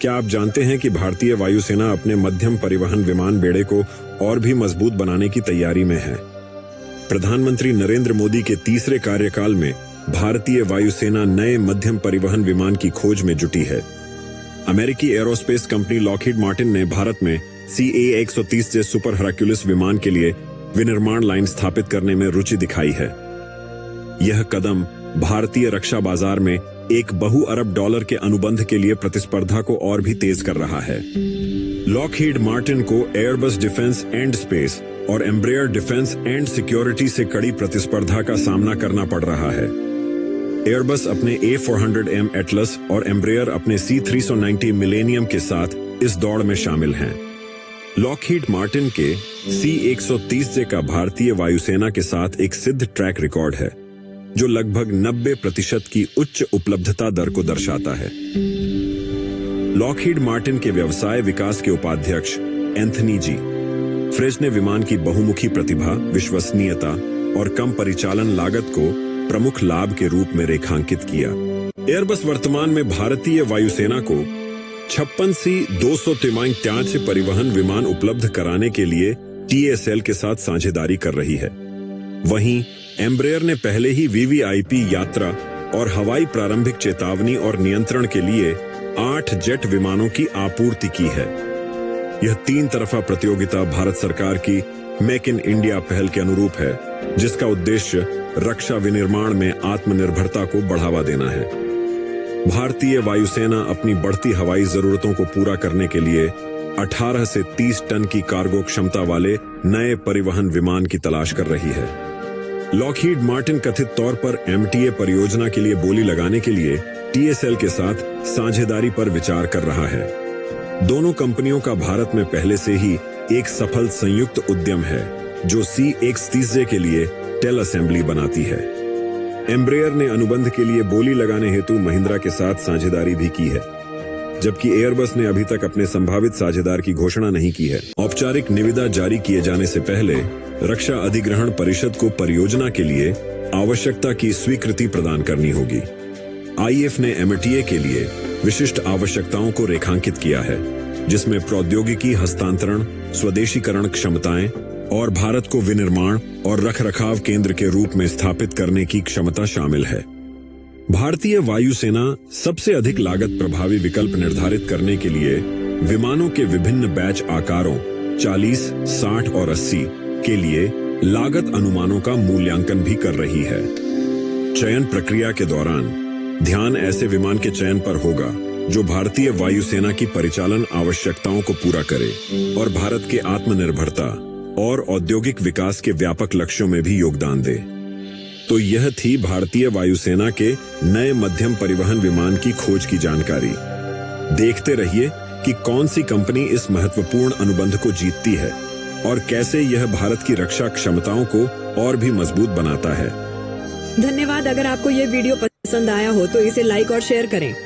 क्या आप जानते हैं कि भारतीय वायुसेना अपने मध्यम परिवहन विमान बेड़े को और भी मजबूत बनाने की तैयारी में है? प्रधानमंत्री नरेंद्र मोदी के तीसरे कार्यकाल में भारतीय वायुसेना नए मध्यम परिवहन विमान की खोज में जुटी है। अमेरिकी एरोस्पेस कंपनी लॉकहीड मार्टिन ने भारत में CA-130 सुपर हरक्यूलिस विमान के लिए विनिर्माण लाइन स्थापित करने में रुचि दिखाई है। यह कदम भारतीय रक्षा बाजार में एक बहु-अरब डॉलर के अनुबंध के लिए प्रतिस्पर्धा को और भी तेज कर रहा है। लॉकहीड मार्टिन को एयरबस डिफेंस एंड स्पेस और एम्ब्रेयर डिफेंस एंड सिक्योरिटी से कड़ी प्रतिस्पर्धा का सामना करना पड़ रहा है। एयरबस अपने A400M एटलस और एम्ब्रेयर अपने C390 मिलेनियम के साथ इस दौड़ में शामिल हैं। लॉकहीड मार्टिन के C-130J का भारतीय वायुसेना के साथ एक सिद्ध ट्रैक रिकॉर्ड है, जो लगभग 90% की उच्च उपलब्धता दर को दर्शाता है। लॉकहीड मार्टिन के व्यवसाय विकास के उपाध्यक्ष एंथनी जी फ्रेज ने विमान की बहुमुखी प्रतिभा, विश्वसनीयता और कम परिचालन लागत को प्रमुख लाभ के रूप में रेखांकित किया। एयरबस वर्तमान में भारतीय वायुसेना को 56C-293 परिवहन विमान उपलब्ध कराने के लिए TSL के साथ साझेदारी कर रही है। वहीं एम्ब्रेयर ने पहले ही VVIP यात्रा और हवाई प्रारंभिक चेतावनी और नियंत्रण के लिए 8 जेट विमानों की आपूर्ति की है। यह 3 तरफा प्रतियोगिता भारत सरकार की मेक इन इंडिया पहल के अनुरूप है, जिसका उद्देश्य रक्षा विनिर्माण में आत्मनिर्भरता को बढ़ावा देना है। भारतीय वायुसेना अपनी बढ़ती हवाई जरूरतों को पूरा करने के लिए 18 से 30 टन की कार्गो क्षमता वाले नए परिवहन विमान की तलाश कर रही है। लॉकहीड मार्टिन कथित तौर पर MTA परियोजना के लिए बोली लगाने के लिए TSL के साथ साझेदारी पर विचार कर रहा है। दोनों कंपनियों का भारत में पहले से ही एक सफल संयुक्त उद्यम है, जो C-130J के लिए टेल असेंबली बनाती है। एम्ब्रेयर ने अनुबंध के लिए बोली लगाने हेतु महिंद्रा के साथ साझेदारी भी की है, जबकि एयरबस ने अभी तक अपने संभावित साझेदार की घोषणा नहीं की है। औपचारिक निविदा जारी किए जाने से पहले रक्षा अधिग्रहण परिषद को परियोजना के लिए आवश्यकता की स्वीकृति प्रदान करनी होगी। IAF ने MTA के लिए विशिष्ट आवश्यकताओं को रेखांकित किया है, जिसमें प्रौद्योगिकी हस्तांतरण, स्वदेशीकरण क्षमताएं और भारत को विनिर्माण और रखरखाव केंद्र के रूप में स्थापित करने की क्षमता शामिल है। भारतीय वायुसेना सबसे अधिक लागत प्रभावी विकल्प निर्धारित करने के लिए विमानों के विभिन्न बैच आकारों 40, 60 और 80 के लिए लागत अनुमानों का मूल्यांकन भी कर रही है। चयन प्रक्रिया के दौरान ध्यान ऐसे विमान के चयन पर होगा जो भारतीय वायुसेना की परिचालन आवश्यकताओं को पूरा करे और भारत के आत्मनिर्भरता और औद्योगिक विकास के व्यापक लक्ष्यों में भी योगदान दे। तो यह थी भारतीय वायुसेना के नए मध्यम परिवहन विमान की खोज की जानकारी। देखते रहिए कि कौन सी कंपनी इस महत्वपूर्ण अनुबंध को जीतती है और कैसे यह भारत की रक्षा क्षमताओं को और भी मजबूत बनाता है। धन्यवाद। अगर आपको ये वीडियो पसंद आया हो तो इसे लाइक और शेयर करें।